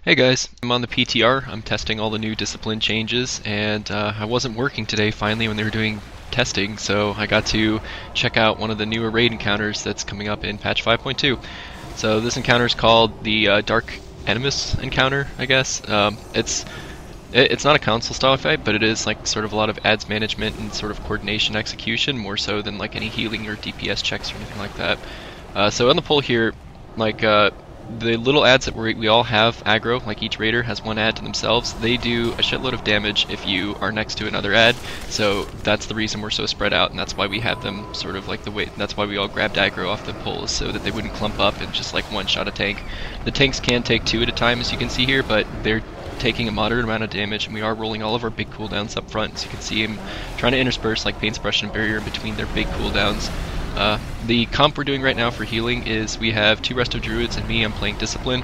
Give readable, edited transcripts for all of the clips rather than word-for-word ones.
Hey guys, I'm on the PTR. I'm testing all the new discipline changes, and I wasn't working today finally when they were doing testing, so I got to check out one of the newer raid encounters that's coming up in patch 5.2. So this encounter is called the Dark Animus encounter, I guess. It's not a console style fight, but it is like sort of a lot of ads management and sort of coordination execution, more so than like any healing or DPS checks or anything like that. So on the poll here, like the little ads that we all have aggro, like each raider has one ad to themselves, they do a shitload of damage if you are next to another ad, so that's the reason we're so spread out, and that's why we have them sort of like the way, that's why we all grabbed aggro off the poles, so that they wouldn't clump up and just like one-shot a tank. The tanks can take two at a time, as you can see here, but they're taking a moderate amount of damage, and we are rolling all of our big cooldowns up front, so you can see him trying to intersperse like Pain Suppression and Barrier in between their big cooldowns. The comp we're doing right now for healing is we have two Resto Druids and me. I'm playing Discipline.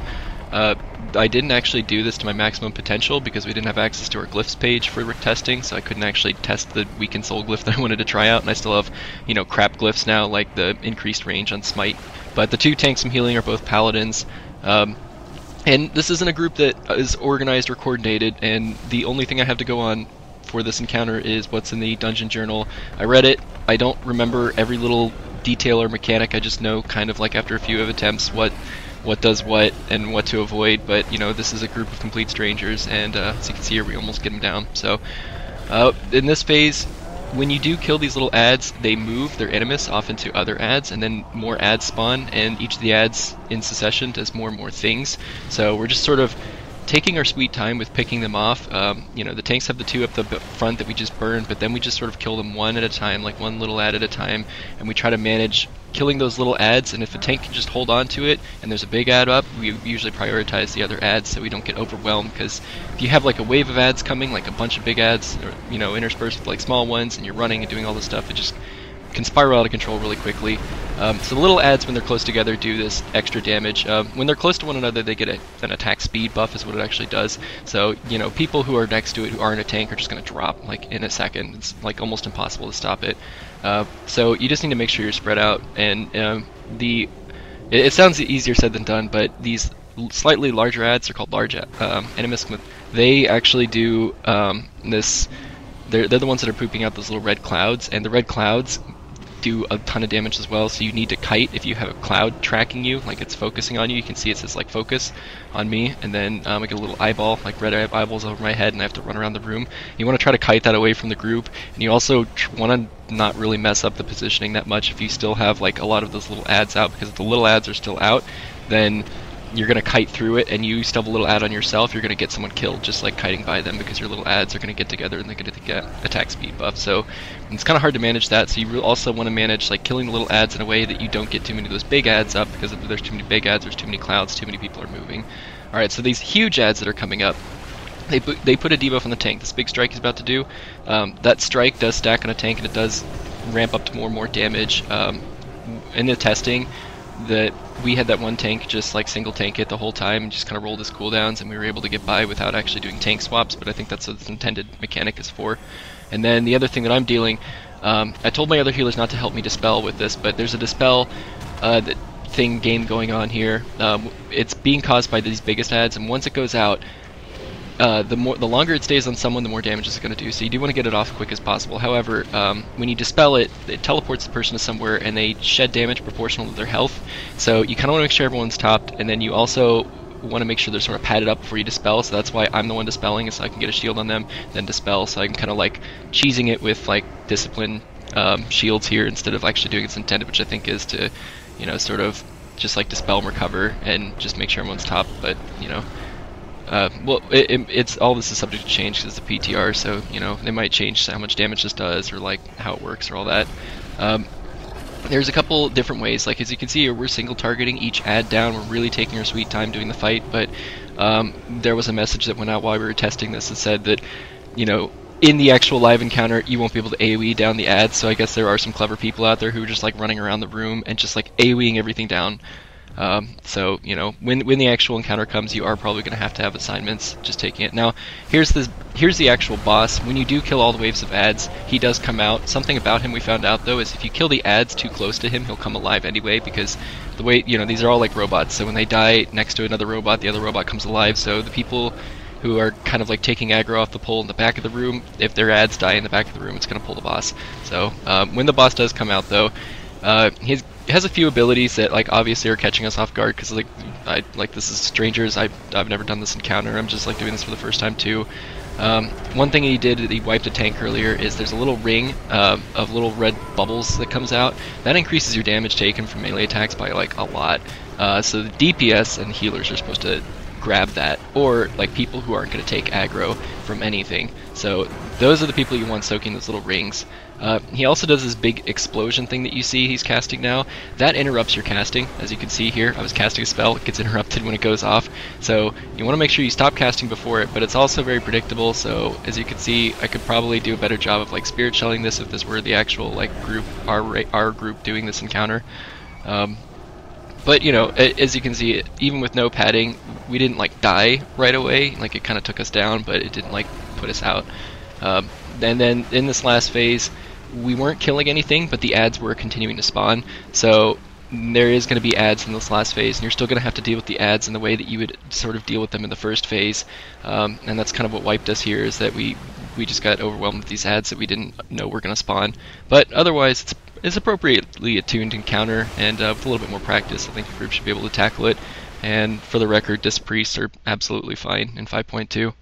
I didn't actually do this to my maximum potential because we didn't have access to our glyphs page for testing, so I couldn't actually test the weakened soul glyph that I wanted to try out, and I still have, you know, crap glyphs now, like the increased range on Smite. But the two tanks I'm healing are both Paladins. And this isn't a group that is organized or coordinated, and the only thing I have to go on for this encounter is what's in the dungeon journal. I read it. I don't remember every little detail or mechanic. I just know kind of like after a few of attempts what does what and what to avoid, but you know, this is a group of complete strangers, and as you can see here, we almost get them down. So in this phase, when you do kill these little ads, they move their animus off into other ads, and then more ads spawn, and each of the ads in succession does more and more things. So we're just sort of taking our sweet time with picking them off. You know, the tanks have the two up the front that we just burned, but then we just sort of kill them one at a time, like one little ad at a time, and we try to manage killing those little ads, and if a tank can just hold on to it and there's a big ad up, we usually prioritize the other ads so we don't get overwhelmed, because if you have like a wave of ads coming, like a bunch of big ads, or, you know, interspersed with like small ones, and you're running and doing all this stuff, it just can spiral out of control really quickly. So the little ads, when they're close together, do this extra damage. When they're close to one another, they get an attack speed buff, is what it actually does. So, you know, people who are next to it who aren't a tank are just going to drop like in a second. It's like almost impossible to stop it. So you just need to make sure you're spread out. And it sounds easier said than done, but these slightly larger ads are called large Animus. They actually do this. They're the ones that are pooping out those little red clouds, and the red clouds do a ton of damage as well, so you need to kite if you have a cloud tracking you, like it's focusing on you. You can see it says like focus on me, and then I get a little eyeball, like red eyeballs over my head, and I have to run around the room. You want to try to kite that away from the group, and you also want to not really mess up the positioning that much if you still have like a lot of those little ads out, because if the little ads are still out, then you're going to kite through it, and you still have a little ad on yourself, you're going to get someone killed just like kiting by them, because your little ads are going to get together and they're going to get attack speed buff. So it's kind of hard to manage that, so you also want to manage like killing the little ads in a way that you don't get too many of those big ads up, because if there's too many big ads, there's too many clouds, too many people are moving. Alright, so these huge ads that are coming up, they put a debuff on the tank. This big strike is about to do. That strike does stack on a tank, and it does ramp up to more and more damage. In the testing, that we had that one tank just like single tank it the whole time and just kind of rolled his cooldowns, and we were able to get by without actually doing tank swaps, but I think that's what the intended mechanic is for. And then the other thing that I'm dealing, I told my other healers not to help me dispel with this, but there's a dispel game going on here. It's being caused by these biggest ads, and once it goes out, the longer it stays on someone, the more damage it's going to do, so you do want to get it off quick as possible. However, when you dispel it, it teleports the person to somewhere, and they shed damage proportional to their health, so you kind of want to make sure everyone's topped, and then you also want to make sure they're sort of padded up before you dispel, so that's why I'm the one dispelling, so I can get a shield on them, then dispel, so I can kind of like cheesing it with like discipline shields here instead of actually doing its intended, which I think is to, you know, sort of just like dispel and recover and just make sure everyone's topped, but, you know, well, it's all this is subject to change because it's a PTR, so you know they might change how much damage this does or like how it works or all that. There's a couple different ways. Like as you can see here, we're single targeting each ad down. We're really taking our sweet time doing the fight. But there was a message that went out while we were testing this that said that, you know, in the actual live encounter, you won't be able to AoE down the ads. So I guess there are some clever people out there who are just like running around the room and just like AoEing everything down. So you know, when the actual encounter comes, you are probably going to have assignments. Just taking it now. Here's the actual boss. When you do kill all the waves of ads, he does come out. Something about him we found out though is if you kill the ads too close to him, he'll come alive anyway, because the way, you know, these are all like robots. So when they die next to another robot, the other robot comes alive. So the people who are kind of like taking aggro off the pole in the back of the room, if their ads die in the back of the room, it's going to pull the boss. So when the boss does come out though, he has a few abilities that like obviously are catching us off guard, because like this is strangers. I've never done this encounter. I'm just like doing this for the first time too. One thing he did, he wiped a tank earlier, is there's a little ring of little red bubbles that comes out. That increases your damage taken from melee attacks by like a lot. So the DPS and healers are supposed to grab that, or like people who aren't going to take aggro from anything. So those are the people you want soaking those little rings. He also does this big explosion thing that you see he's casting now. That interrupts your casting. As you can see here, I was casting a spell, it gets interrupted when it goes off. So you want to make sure you stop casting before it, but it's also very predictable. So as you can see, I could probably do a better job of like spirit shelling this if this were the actual like group, our group doing this encounter. But you know, as you can see, even with no padding, we didn't like die right away. Like it kind of took us down, but it didn't like put us out. And then in this last phase, we weren't killing anything, but the ads were continuing to spawn. So there is going to be ads in this last phase, and you're still going to have to deal with the ads in the way that you would sort of deal with them in the first phase. And that's kind of what wiped us here, is that we just got overwhelmed with these ads that we didn't know were going to spawn. But otherwise, it's appropriately attuned encounter, and with a little bit more practice, I think the group should be able to tackle it. And for the record, disc priests are absolutely fine in 5.2.